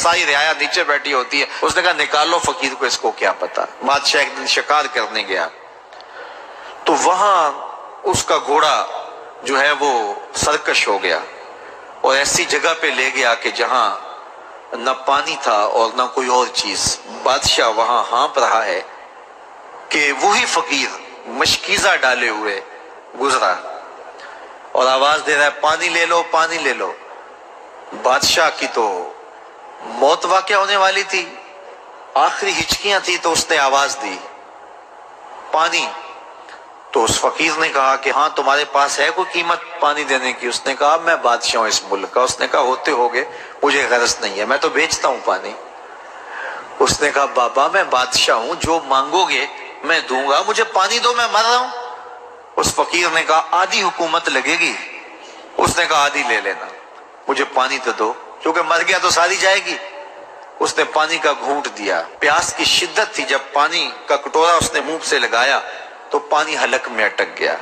ساری رعایا نیچے بیٹھی ہوتی ہے. اس نے کہا نکالو فقیر کو، اس کو کیا پتا. بادشاہ ایک دن شکار کرنے گیا تو وہاں اس کا گھوڑا جو ہے وہ سرکش ہو گیا اور ایسی جگہ پہ لے گیا کہ جہاں نہ پانی تھا اور نہ کوئی اور چیز. بادشاہ وہاں ہانپ رہا ہے کہ وہی فقیر مشکیزہ ڈالے ہوئے گزرا اور آواز دے رہا ہے پانی لے لو پانی لے لو. بادشاہ کی تو موت واقع ہونے والی تھی، آخری ہچکیاں تھی، تو اس نے آواز دی پانی. تو اس فقیر نے کہا کہ ہاں تمہارے پاس ہے کوئی قیمت پانی دینے کی؟ اس نے کہا میں بادشاہ ہوں اس ملک کا. اس نے کہا ہوتے ہوگے، مجھے غرض نہیں ہے، میں تو بیچتا ہوں پانی. اس نے کہا بابا میں بادشاہ ہوں، جو مانگو گے میں دوں گا، مجھے پانی دو، میں مر رہا ہوں. اس فقیر نے کہا آدھی حکومت لگے گی. اس نے کہا آدھی لے لینا، مجھے پانی تو دو، کیونکہ مر گیا تو ساری جائے گی. اس نے پانی کا گھونٹ دیا. پیاس کی شدت تھی، جب پانی کا کٹورا اس نے منہ سے لگایا تو پانی حلق میں اٹک گیا.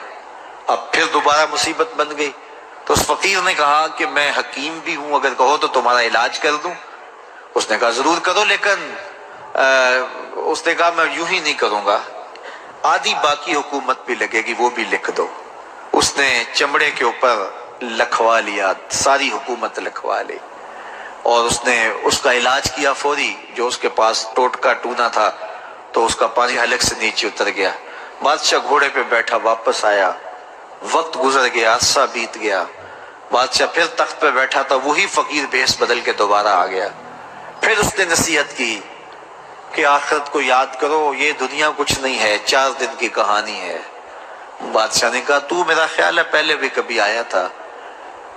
اب پھر دوبارہ مصیبت بن گئی. تو اس فقیر نے کہا کہ میں حکیم بھی ہوں، اگر کہو تو تمہارا علاج کر دوں. اس نے کہا ضرور کرو، لیکن اس نے کہا میں یوں ہی نہیں کروں گا، آدھی باقی حکومت بھی لگے گی، وہ بھی لکھ دو. اس نے چمڑے کے اوپر لکھوا لیا، ساری حکومت لکھوا لی اور اس نے اس کا علاج کیا فوری. جو اس کے پاس ٹوٹکا ٹونا تھا تو اس کا پانی حلق سے نیچے اتر گیا. بادشاہ گھوڑے پہ بیٹھا واپس آیا، وقت گزر گیا، عرصہ بیت گیا. بادشاہ پھر تخت پہ بیٹھا تھا، وہی فقیر بھیس بدل کے دوبارہ آ گیا. پھر اس نے نصیحت کی کہ آخرت کو یاد کرو، یہ دنیا کچھ نہیں ہے، 4 دن کی کہانی ہے. بادشاہ نے کہا تو میرا خیال ہے پہلے بھی کبھی آیا تھا،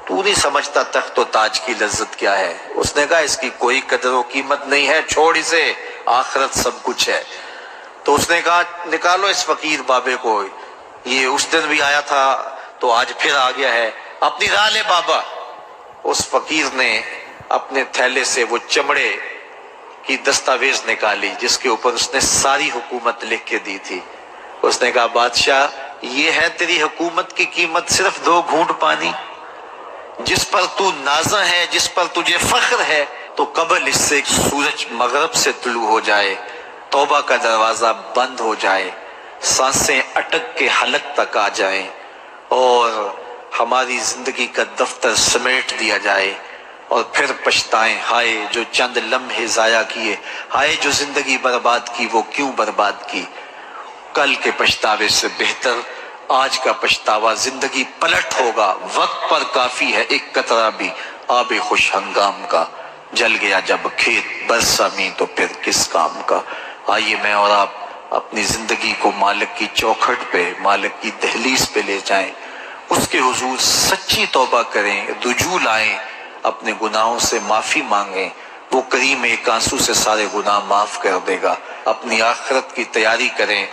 تو نہیں سمجھتا تخت و تاج کی لذت کیا ہے. اس نے کہا اس کی کوئی قدر و قیمت نہیں ہے، چھوڑ اسے، آخرت سب کچھ ہے. تو اس نے کہا نکالو اس فقیر بابے کو، یہ اس دن بھی آیا تھا تو آج پھر آ گیا ہے، اپنی راہ لے بابا. اس فقیر نے اپنے تھیلے سے وہ چمڑے کی دستاویز نکالی جس کے اوپر اس نے ساری حکومت لکھ کے دی تھی. اس نے کہا بادشاہ یہ ہے تیری حکومت کی قیمت، صرف 2 گھونٹ پانی، جس پر تو نازاں ہے، جس پر تجھے فخر ہے، تو قبل اس سے سورج مغرب سے طلوع ہو جائے، توبہ کا دروازہ بند ہو جائے، سانسیں اٹک کے حلق تک آ جائیں اور ہماری زندگی کا دفتر سمیٹ دیا جائے اور پھر پچھتائیں، ہائے جو چند لمحے ضائع کیے، ہائے جو زندگی برباد کی، وہ کیوں برباد کی. کل کے پچھتاوے سے بہتر آج کا پچھتاوا. زندگی پلٹ ہوگا، وقت پر کافی ہے ایک قطرہ بھی آب خوش ہنگام کا. جل گیا جب کھیت برسا میں تو پھر کس کام کا. آئیے میں اور آپ اپنی زندگی کو مالک کی چوکھٹ پہ، مالک کی دہلیز پہ لے جائیں، اس کے حضور سچی توبہ کریں، رجوع لائیں، اپنے گناہوں سے معافی مانگیں. وہ کریم ایک آنسو سے سارے گناہ معاف کر دے گا. اپنی آخرت کی تیاری کریں،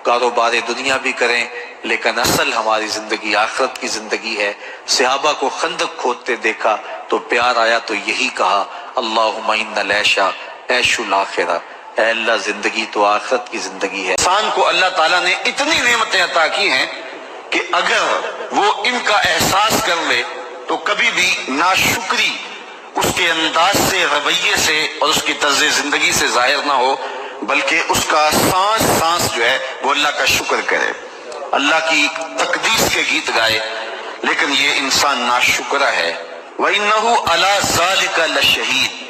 کاروبار دنیا بھی کریں، لیکن اصل ہماری زندگی آخرت کی زندگی ہے. صحابہ کو خندق کھودتے دیکھا تو پیار آیا تو یہی کہا اللہم ان العیشہ عیش الاخرہ، اے اللہ زندگی تو آخرت کی زندگی ہے. انسان کو اللہ تعالیٰ نے اتنی نعمتیں عطا کی ہیں کہ اگر وہ ان کا احساس کر لے تو کبھی بھی ناشکری اس کے انداز سے، رویے سے اور اس کی طرز زندگی سے ظاہر نہ ہو، بلکہ اس کا سانس سانس جو ہے وہ اللہ کا شکر کرے، اللہ کی تقدیس کے گیت گائے. لیکن یہ انسان ناشکرہ ہے. وَإِنَّهُ عَلَى ذَلِكَ لَشَهِيدٌ،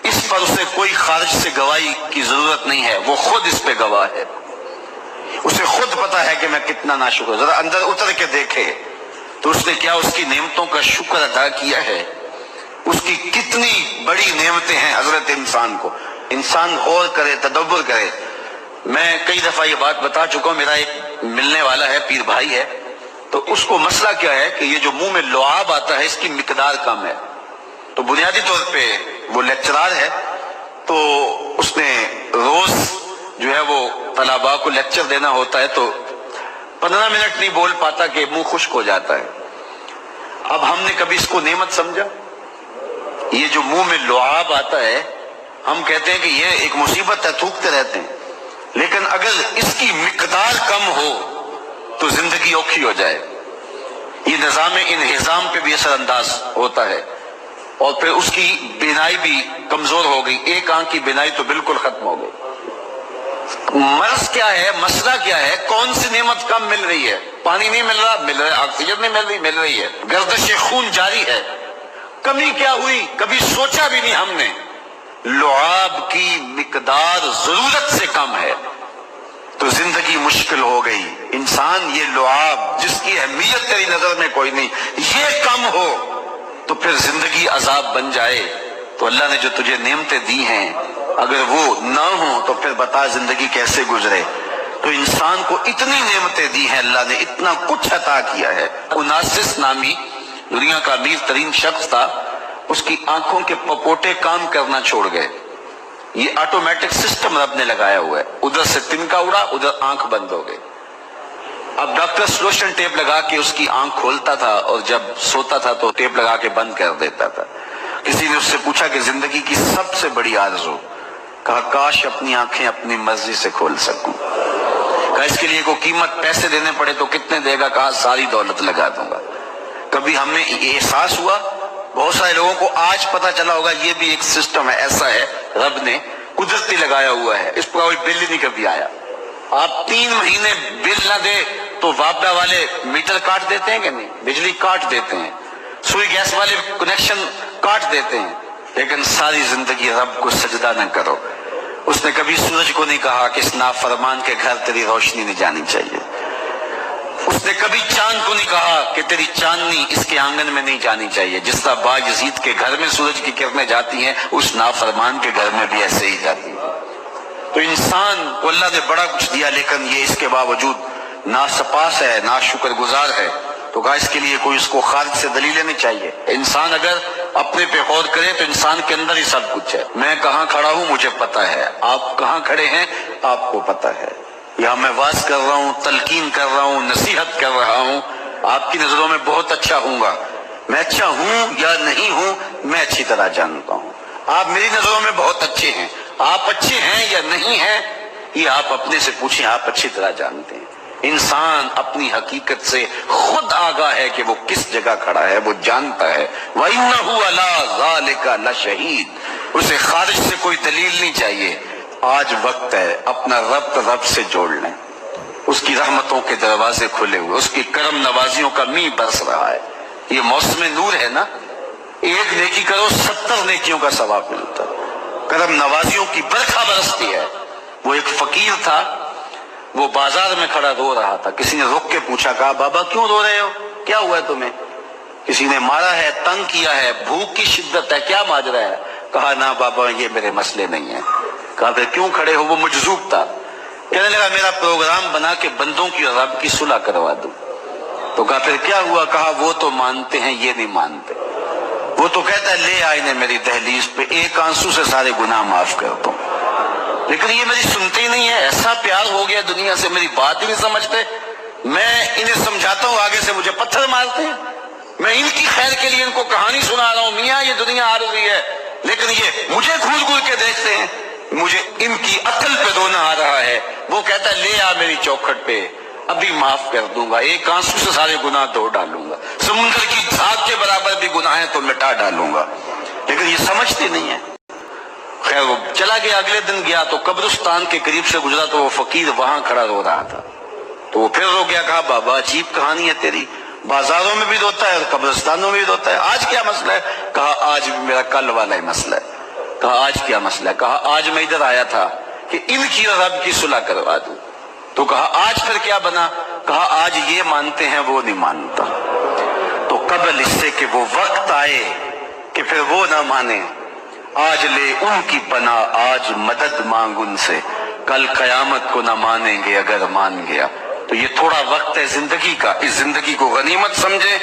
اس پر اسے کوئی خارج سے گواہی کی ضرورت نہیں ہے، وہ خود اس پہ گواہ ہے. اسے خود پتا ہے کہ میں کتنا ناشکر. ذرا اندر اتر کے دیکھے تو اس نے کیا اس کی نعمتوں کا شکر ادا کیا ہے. اس کی کتنی بڑی نعمتیں ہیں حضرت انسان کو. انسان غور کرے، تدبر کرے. میں کئی دفعہ یہ بات بتا چکا ہوں، میرا ایک ملنے والا ہے، پیر بھائی ہے، تو اس کو مسئلہ کیا ہے کہ یہ جو منہ میں لعاب آتا ہے اس کی مقدار کم ہے. تو بنیادی طور پہ وہ لیکچرار ہے، تو اس نے روز جو ہے وہ طلباء کو لیکچر دینا ہوتا ہے تو 15 منٹ نہیں بول پاتا کہ منہ خشک ہو جاتا ہے. اب ہم نے کبھی اس کو نعمت سمجھا؟ یہ جو منہ میں لعاب آتا ہے ہم کہتے ہیں کہ یہ ایک مصیبت ہے، تھوکتے رہتے ہیں، لیکن اگر اس کی مقدار کم ہو تو زندگی اوکھی ہو جائے. یہ نظام انہضام پہ بھی اثر انداز ہوتا ہے. اور پھر اس کی بینائی بھی کمزور ہو گئی، ایک آنکھ کی بینائی تو بالکل ختم ہو گئی۔ مرض کیا ہے، مسئلہ کیا ہے؟ کون سی نعمت کم مل رہی ہے؟ پانی نہیں مل رہا، مل رہا ہے۔ آکسیجن نہیں مل رہی، مل رہی ہے۔ گردش خون جاری ہے۔ کمی کیا ہوئی؟ کبھی سوچا بھی نہیں ہم نے۔ لعاب کی مقدار ضرورت سے کم ہے تو زندگی مشکل ہو گئی۔ انسان یہ لعاب جس کی اہمیت تیری نظر میں کوئی نہیں، یہ کم ہو تو پھر زندگی عذاب بن جائے۔ تو اللہ نے جو تجھے نعمتیں دی ہیں اگر وہ نہ ہوں تو پھر بتا زندگی کیسے گزرے۔ تو انسان کو اتنی نعمتیں دی ہیں اللہ نے، اتنا کچھ عطا کیا ہے۔ اوناسس نامی دنیا کا امیر ترین شخص تھا، اس کی آنکھوں کے پپوٹے کام کرنا چھوڑ گئے۔ یہ آٹومیٹک سسٹم رب نے لگایا ہوا ہے، ادھر سے تنکا اڑا، ادھر آنکھ بند ہو گئی۔ اب ڈاکٹر سلوشن ٹیپ لگا کے اس کی آنکھ کھولتا تھا اور جب سوتا تھا تو ٹیپ لگا کے بند کر دیتا تھا۔ کسی نے اس سے پوچھا کہ زندگی کی سب سے بڑی آرزو؟ کہا کاش اپنی آنکھیں اپنی مرضی سے کھول سکوں۔ کہا اس کے لیے کوئی قیمت پیسے دینے پڑے تو کتنے دے گا؟ کہا ساری دولت لگا دوں گا۔ کبھی ہمیں احساس ہوا؟ بہت سارے لوگوں کو آج پتا چلا ہوگا یہ بھی ایک سسٹم ہے، ایسا ہے، رب نے قدرتی لگایا ہوا ہے، اس پر کوئی بل ہی نہیں کبھی آیا۔ آپ 3 مہینے بل نہ دے تو وابڈا والے میٹر کاٹ دیتے ہیں کہ نہیں؟ بجلی کاٹ دیتے ہیں، سوئی گیس والے کنیکشن کاٹ دیتے ہیں، لیکن ساری زندگی رب کو سجدہ نہ کرو۔ اس نے کبھی سورج کو نہیں کہا کہ اس نافرمان کے گھر تیری روشنی نہیں جانی چاہیے۔ اس نے کبھی چاند کو نہیں کہا کہ تیری چاندنی اس کے آنگن میں نہیں جانی چاہیے۔ جس طرح با یزید کے گھر میں سورج کی کرنیں جاتی ہیں، اس نافرمان کے گھر میں بھی ایسے ہی جاتی ہیں۔ تو انسان کو اللہ نے بڑا کچھ دیا، لیکن یہ اس کے باوجود ناسپاس ہے، ناشکر گزار ہے۔ تو کہا اس کے لیے کوئی اس کو خارج سے دلیلیں نہیں چاہیے۔ انسان اگر اپنے پہ غور کرے تو انسان کے اندر ہی سب کچھ ہے۔ میں کہاں کھڑا ہوں مجھے پتا ہے، آپ کہاں کھڑے ہیں آپ کو پتا ہے۔ یہاں میں واز کر رہا ہوں، تلقین کر رہا ہوں، نصیحت کر رہا ہوں، آپ کی نظروں میں بہت اچھا ہوں گا۔ میں اچھا ہوں یا نہیں ہوں میں اچھی طرح جانتا ہوں۔ آپ میری نظروں میں بہت اچھے ہیں، آپ اچھے ہیں یا نہیں ہیں یہ آپ اپنے سے پوچھیں، آپ اچھی طرح جانتے ہیں۔ انسان اپنی حقیقت سے خود آگاہ ہے کہ وہ کس جگہ کھڑا ہے، وہ جانتا ہے۔ وَإِنَّهُ عَلَىٰ ذَلِكَ لَشَهِيدٌ۔ اسے خارج سے کوئی دلیل نہیں چاہیے۔ آج وقت ہے اپنا رب سے جوڑ لیں۔ اس کی رحمتوں کے دروازے کھلے ہوئے، اس کی کرم نوازیوں کا می برس رہا ہے۔ یہ موسم نور ہے نا، ایک نیکی کرو 70 نیکیوں کا ثواب ملتا ہے۔ کرم نوازیوں کی برکھا برستی ہے۔ وہ ایک فقیر تھا، وہ بازار میں کھڑا رو رہا تھا۔ کسی نے رک کے پوچھا، کہا بابا کیوں رو رہے ہو، کیا ہوا ہے تمہیں؟ کسی نے مارا ہے، تنگ کیا ہے، بھوک کی شدت ہے، کیا ماجرا ہے؟ کہا نہ بابا یہ میرے مسئلے نہیں ہیں۔ کہا پھر کیوں کھڑے ہو؟ وہ مجذوب تھا، کہنے لگا میرا پروگرام بنا کے بندوں کی اور رب کی صلح کروا دوں۔ تو کہا پھر کیا ہوا؟ کہا وہ تو مانتے ہیں یہ نہیں مانتے۔ وہ تو کہتا ہے لے آئے نے میری دہلیز پہ، ایک آنسو سے سارے گناہ معاف کر دوں، لیکن یہ میری سنتے ہی نہیں ہے۔ ایسا پیار ہو گیا دنیا سے، میری بات ہی نہیں سمجھتے۔ میں انہیں سمجھاتا ہوں، آگے سے مجھے پتھر مارتے ہیں۔ میں ان کی خیر کے لیے ان کو کہانی سنا رہا ہوں، میاں یہ دنیا عارضی ہے، لیکن یہ مجھے گھور گھور کے دیکھتے ہیں۔ مجھے ان کی عقل پہ رونا آ رہا ہے۔ وہ کہتا ہے لے آ میری چوکھٹ پہ، ابھی معاف کر دوں گا، ایک آنسو سے سارے گناہ دھو ڈالوں گا، سمندر کی جھاگ کے برابر بھی گناہ ہیں تو مٹا ڈالوں گا، لیکن یہ سمجھتے نہیں ہیں۔ خیر وہ چلا گیا، اگلے دن گیا تو قبرستان کے قریب سے گزرا تو وہ فقیر وہاں کھڑا رو رہا تھا۔ تو وہ پھر رو گیا، کہا بابا عجیب کہانی ہے تیری، بازاروں میں بھی روتا ہے اور قبرستانوں میں بھی روتا ہے، آج کیا مسئلہ ہے؟ کہا آج بھی میرا کل والا ہی مسئلہ ہے۔ کہا آج کیا مسئلہ ہے؟ کہا آج میں ادھر آیا تھا کہ ان کی اور رب کی صلح کروا دوں۔ تو کہا آج پھر کیا بنا؟ کہا آج یہ مانتے ہیں وہ نہیں مانتا، تو قبل اس سے کہ وہ وقت آئے کہ پھر وہ نہ مانے، آج لے ان کی پناہ، آج مدد مانگ ان سے، کل قیامت کو نہ مانیں گے اگر مان گیا۔ تو یہ تھوڑا وقت ہے زندگی کا، اس زندگی کو غنیمت سمجھے۔